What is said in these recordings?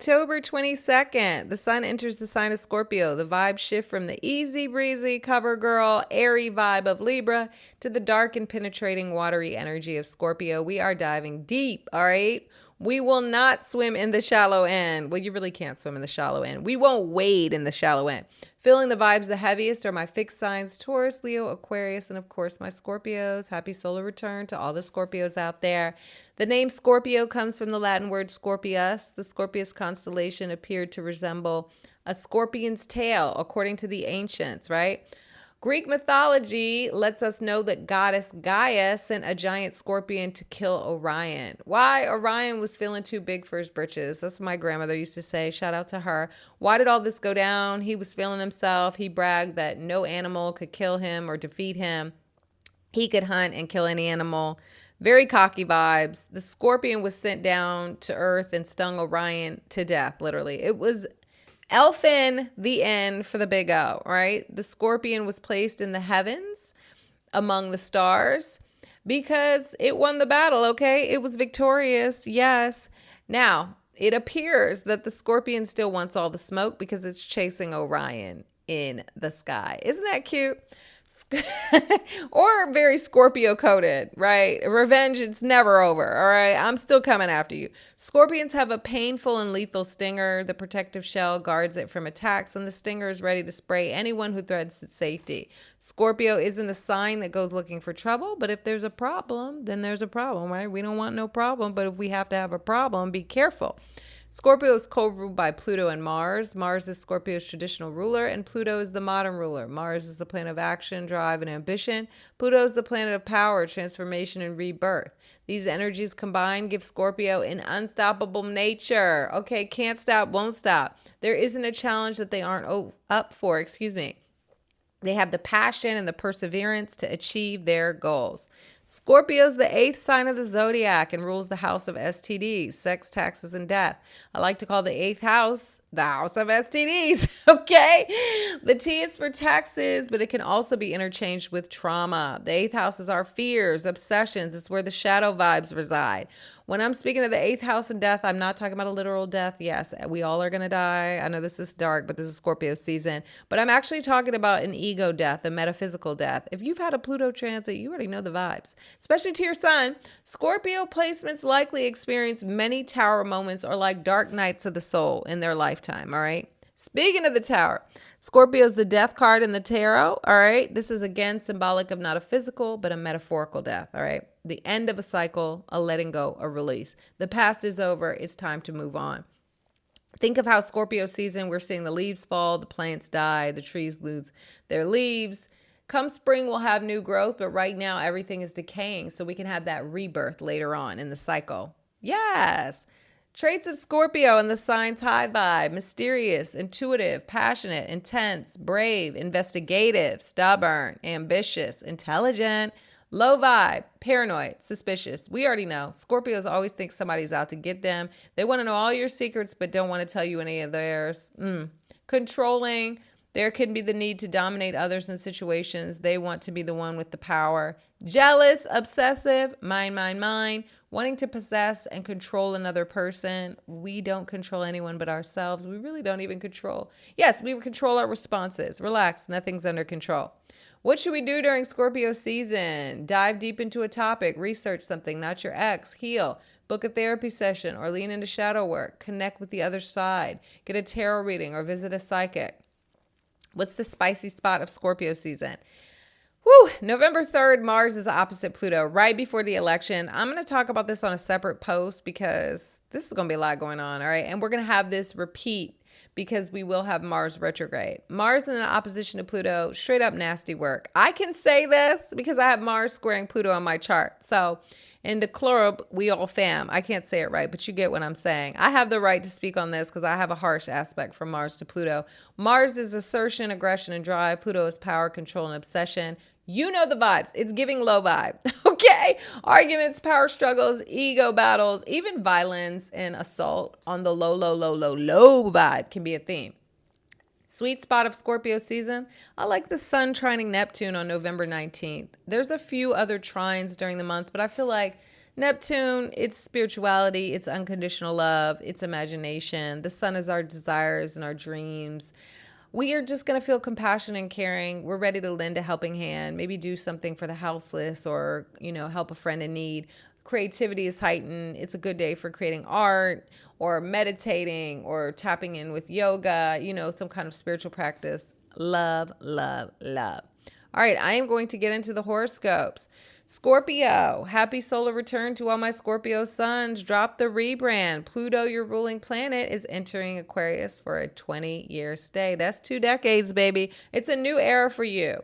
October 22nd, the sun enters the sign of Scorpio. The vibes shift from the easy breezy cover girl, airy vibe of Libra to the dark and penetrating watery energy of Scorpio. We are diving deep, all right? We will not swim in the shallow end. Well, you really can't swim in the shallow end. We won't wade in the shallow end. Feeling the vibes the heaviest are my fixed signs, Taurus, Leo, Aquarius, and of course my Scorpios. Happy solar return to all the Scorpios out there. The name Scorpio comes from the Latin word scorpius. The Scorpius constellation appeared to resemble a scorpion's tail, according to the ancients, right? Greek mythology lets us know that goddess Gaia sent a giant scorpion to kill Orion. Why? Orion was feeling too big for his britches. That's what my grandmother used to say. Shout out to her. Why did all this go down? He was feeling himself. He bragged that no animal could kill him or defeat him. He could hunt and kill any animal. Very cocky vibes. The scorpion was sent down to earth and stung Orion to death, literally. It was Elfin, the end for the big O, right? The scorpion was placed in the heavens among the stars because it won the battle, okay? It was victorious, yes. Now, it appears that the scorpion still wants all the smoke because it's chasing Orion in the sky. Isn't that cute? Or very Scorpio coded, right? Revenge, it's never over, all right? I'm still coming after you. Scorpions have a painful and lethal stinger. The protective shell guards it from attacks, and the stinger is ready to spray anyone who threatens its safety. Scorpio isn't a sign that goes looking for trouble, but if there's a problem, then there's a problem, right? We don't want no problem, but if we have to have a problem, be careful. Scorpio is co-ruled by Pluto and Mars. Mars is Scorpio's traditional ruler, and Pluto is the modern ruler. Mars is the planet of action, drive, and ambition. Pluto is the planet of power, transformation, and rebirth. These energies combined give Scorpio an unstoppable nature. Okay, can't stop, won't stop. There isn't a challenge that they aren't up for, They have the passion and the perseverance to achieve their goals. Scorpio is the 8th sign of the zodiac and rules the house of STDs, sex, taxes, and death. I like to call the 8th house the house of STDs, okay? The T is for taxes, but it can also be interchanged with trauma. The 8th house is our fears, obsessions. It's where the shadow vibes reside. When I'm speaking of the 8th house and death, I'm not talking about a literal death. Yes, we all are going to die. I know this is dark, but this is Scorpio season. But I'm actually talking about an ego death, a metaphysical death. If you've had a Pluto transit, you already know the vibes, especially to your sun. Scorpio placements likely experience many tower moments or like dark nights of the soul in their lifetime, all right? Speaking of the tower, Scorpio is the death card in the tarot, all right? This is again symbolic of not a physical, but a metaphorical death, all right? The end of a cycle, a letting go, a release. The past is over. It's time to move on. Think of how Scorpio season, we're seeing the leaves fall, the plants die, the trees lose their leaves. Come spring, we'll have new growth, but right now everything is decaying, so we can have that rebirth later on in the cycle. Yes. Traits of Scorpio and the sign's high vibe: mysterious, intuitive, passionate, intense, brave, investigative, stubborn, ambitious, intelligent, low vibe, paranoid, suspicious. We already know. Scorpios always think somebody's out to get them. They want to know all your secrets, but don't want to tell you any of theirs. Controlling. There can be the need to dominate others in situations. They want to be the one with the power. Jealous, obsessive, mine, wanting to possess and control another person. We don't control anyone but ourselves. We really don't even control. Yes, we control our responses. Relax, nothing's under control. What should we do during Scorpio season? Dive deep into a topic, research something, not your ex, heal, book a therapy session, or lean into shadow work. Connect with the other side. Get a tarot reading or visit a psychic. What's the spicy spot of Scorpio season? November 3rd, Mars is opposite Pluto right before the election. I'm going to talk about this on a separate post because this is going to be a lot going on, all right? And we're going to have this repeat because we will have Mars retrograde. Mars in an opposition to Pluto, straight up nasty work. I can say this because I have Mars squaring Pluto on my chart. So in the club, we all fam. I can't say it right, but you get what I'm saying. I have the right to speak on this because I have a harsh aspect from Mars to Pluto. Mars is assertion, aggression, and drive. Pluto is power, control, and obsession. You know the vibes. It's giving low vibe, okay? Arguments, power struggles, ego battles, even violence and assault on the low vibe can be a theme. Sweet spot of Scorpio season. I like the sun trining Neptune on November 19th. There's a few other trines during the month, but I feel like Neptune, it's spirituality, it's unconditional love, it's imagination. The sun is our desires and our dreams. We are just going to feel compassion and caring. We're ready to lend a helping hand, maybe do something for the houseless or, help a friend in need. Creativity is heightened. It's a good day for creating art or meditating or tapping in with yoga, some kind of spiritual practice. Love, love, love. All right, I am going to get into the horoscopes. Scorpio, happy solar return to all my Scorpio suns. Drop the rebrand. Pluto, your ruling planet, is entering Aquarius for a 20-year stay. That's 2 decades, baby. It's a new era for you.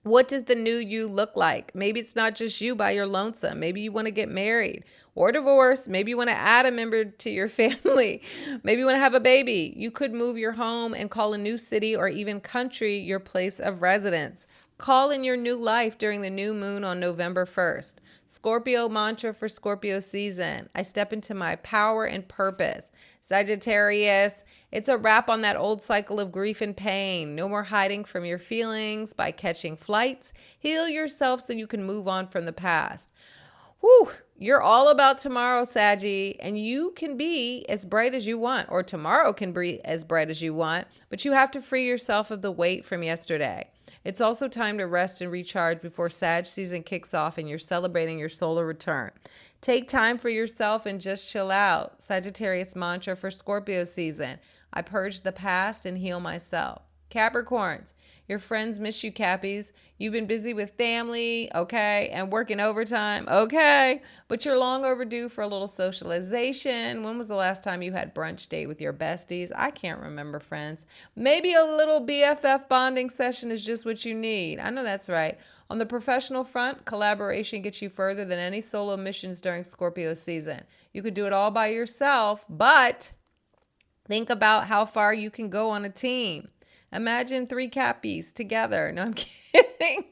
What does the new you look like? Maybe it's not just you by your lonesome. Maybe you want to get married or divorce. Maybe you want to add a member to your family. Maybe you want to have a baby. You could move your home and call a new city or even country your place of residence. Call in your new life during the new moon on November 1st. Scorpio mantra for Scorpio season. I step into my power and purpose. Sagittarius, it's a wrap on that old cycle of grief and pain. No more hiding from your feelings by catching flights. Heal yourself so you can move on from the past. Whew, you're all about tomorrow, Saggy, and you can be as bright as you want, or tomorrow can be as bright as you want, but you have to free yourself of the weight from yesterday. It's also time to rest and recharge before Sag season kicks off and you're celebrating your solar return. Take time for yourself and just chill out. Sagittarius mantra for Scorpio season. I purge the past and heal myself. Capricorns, your friends miss you, Cappies. You've been busy with family, okay, and working overtime, okay, but you're long overdue for a little socialization. When was the last time you had brunch date with your besties? I can't remember, friends. Maybe a little BFF bonding session is just what you need. I know that's right. On the professional front, collaboration gets you further than any solo missions during Scorpio season. You could do it all by yourself, but think about how far you can go on a team. Imagine 3 Cappies together. No, I'm kidding.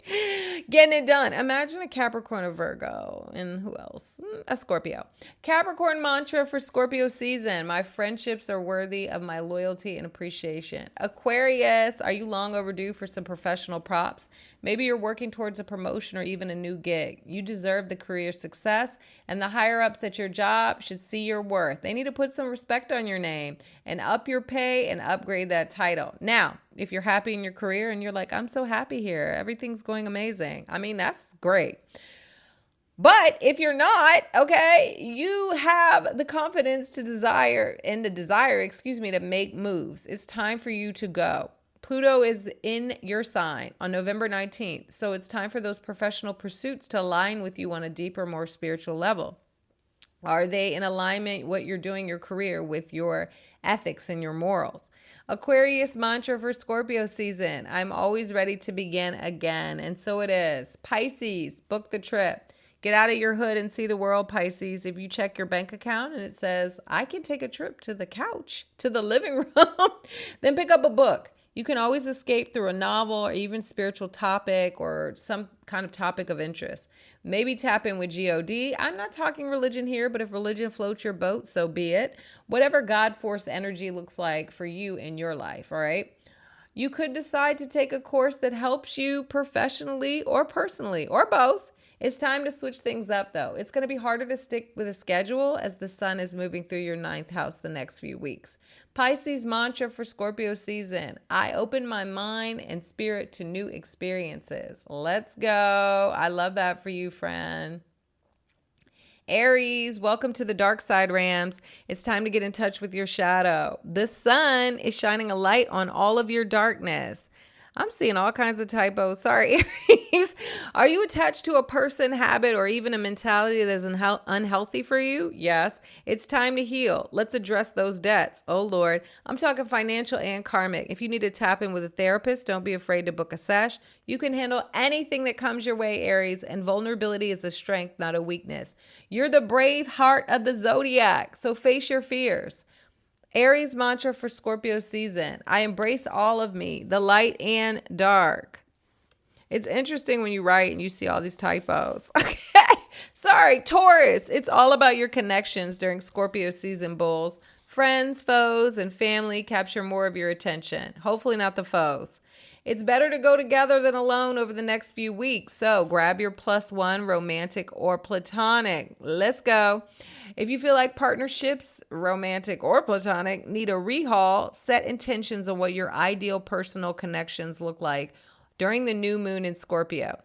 Getting it done. Imagine a Capricorn, a Virgo, and who else? A Scorpio. Capricorn mantra for Scorpio season. My friendships are worthy of my loyalty and appreciation. Aquarius, are you long overdue for some professional props? Maybe you're working towards a promotion or even a new gig. You deserve the career success, and the higher ups at your job should see your worth. They need to put some respect on your name and up your pay and upgrade that title. Now, if you're happy in your career and you're like, I'm so happy here, everything's going amazing. I mean, that's great. But if you're not, okay, you have the confidence to desire to make moves. It's time for you to go. Pluto is in your sign on November 19th. So it's time for those professional pursuits to align with you on a deeper, more spiritual level. Are they in alignment what you're doing your career with your ethics and your morals? Aquarius mantra for Scorpio season. I'm always ready to begin again. And so it is. Pisces, book the trip. Get out of your hood and see the world, Pisces. If you check your bank account and it says, I can take a trip to the couch, to the living room, then pick up a book. You can always escape through a novel or even spiritual topic or some kind of topic of interest. Maybe tap in with God. I'm not talking religion here, but if religion floats your boat, so be it. Whatever God force energy looks like for you in your life, all right? You could decide to take a course that helps you professionally or personally or both. It's time to switch things up, though. It's going to be harder to stick with a schedule as the sun is moving through your 9th house the next few weeks. Pisces mantra for Scorpio season. I open my mind and spirit to new experiences. Let's go. I love that for you, friend. Aries, welcome to the dark side, Rams. It's time to get in touch with your shadow. The sun is shining a light on all of your darkness. I'm seeing all kinds of typos. Sorry, Aries. Are you attached to a person, habit, or even a mentality that is unhealthy for you? Yes. It's time to heal. Let's address those debts. Oh, Lord. I'm talking financial and karmic. If you need to tap in with a therapist, don't be afraid to book a sesh. You can handle anything that comes your way, Aries, and vulnerability is a strength, not a weakness. You're the brave heart of the zodiac, so face your fears. Aries mantra for Scorpio season. I embrace all of me, the light and dark. It's interesting when you write and you see all these typos. Okay. Sorry, Taurus. It's all about your connections during Scorpio season, bulls. Friends, foes, and family capture more of your attention. Hopefully not the foes. It's better to go together than alone over the next few weeks. So grab your +1, romantic or platonic. Let's go. If you feel like partnerships, romantic or platonic, need a rehaul, set intentions on what your ideal personal connections look like during the new moon in Scorpio.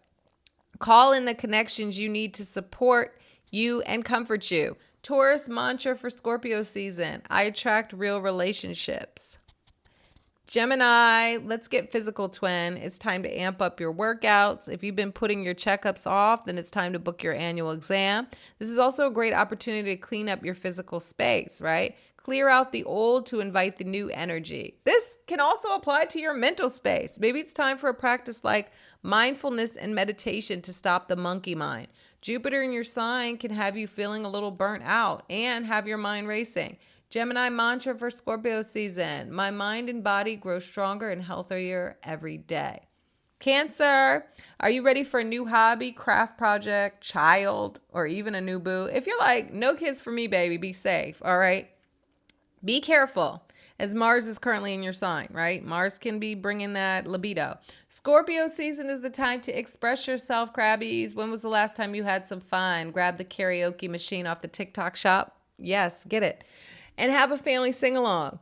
Call in the connections you need to support you and comfort you. Taurus mantra for Scorpio season: I attract real relationships. Gemini, let's get physical, twin. It's time to amp up your workouts. If you've been putting your checkups off, then it's time to book your annual exam. This is also a great opportunity to clean up your physical space, right? Clear out the old to invite the new energy. This can also apply to your mental space. Maybe it's time for a practice like mindfulness and meditation to stop the monkey mind. Jupiter in your sign can have you feeling a little burnt out and have your mind racing. Gemini mantra for Scorpio season: my mind and body grow stronger and healthier every day. Cancer, are you ready for a new hobby, craft project, child, or even a new boo? If you're like, no kids for me, baby, be safe, all right? Be careful, as Mars is currently in your sign, right? Mars can be bringing that libido. Scorpio season is the time to express yourself, crabbies. When was the last time you had some fun? Grab the karaoke machine off the TikTok shop. Yes, get it. And have a family sing-along.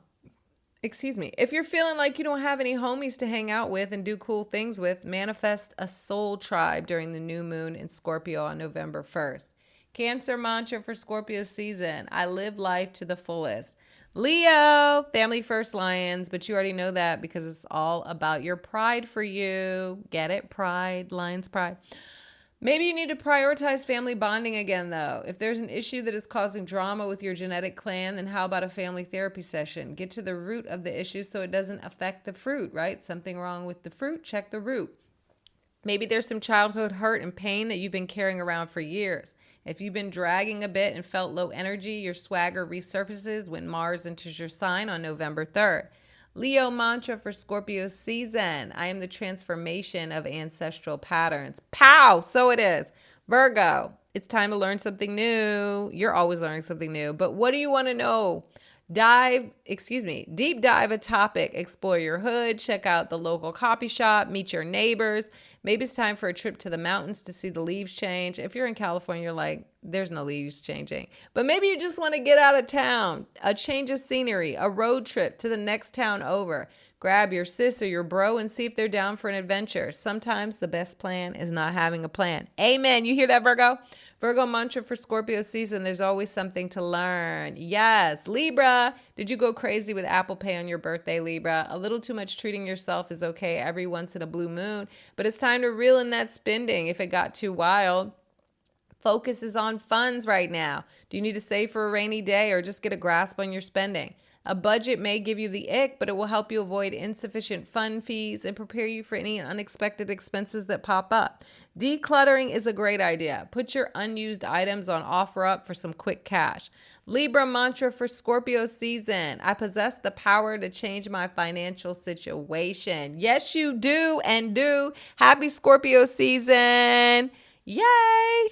Excuse me. If you're feeling like you don't have any homies to hang out with and do cool things with, manifest a soul tribe during the new moon in Scorpio on November 1st. Cancer mantra for Scorpio season: I live life to the fullest. Leo, family first, lions, but you already know that because it's all about your pride for you. Get it? Pride, lions, pride. Maybe you need to prioritize family bonding again, though. If there's an issue that is causing drama with your genetic clan, then how about a family therapy session? Get to the root of the issue so it doesn't affect the fruit, right? Something wrong with the fruit, check the root. Maybe there's some childhood hurt and pain that you've been carrying around for years. If you've been dragging a bit and felt low energy, your swagger resurfaces when Mars enters your sign on November 3rd. Leo mantra for Scorpio season: I am the transformation of ancestral patterns. Pow! So it is. Virgo, it's time to learn something new. You're always learning something new. But what do you want to know? Deep dive a topic. Explore your hood, check out the local coffee shop, meet your neighbors. Maybe it's time for a trip to the mountains to see the leaves change. If you're in California, you're like, there's no leaves changing. But maybe you just want to get out of town, a change of scenery, a road trip to the next town over. Grab your sis or your bro and see if they're down for an adventure. Sometimes the best plan is not having a plan. Amen. You hear that, Virgo? Virgo mantra for Scorpio season: there's always something to learn. Yes. Libra, did you go crazy with Apple Pay on your birthday, Libra? A little too much treating yourself is okay every once in a blue moon, but it's time to reel in that spending if it got too wild. Focus is on funds right now. Do you need to save for a rainy day or just get a grasp on your spending? A budget may give you the ick, but it will help you avoid insufficient fund fees and prepare you for any unexpected expenses that pop up. Decluttering is a great idea. Put your unused items on OfferUp for some quick cash. Libra mantra for Scorpio season: I possess the power to change my financial situation. Yes, you do and do. Happy Scorpio season. Yay!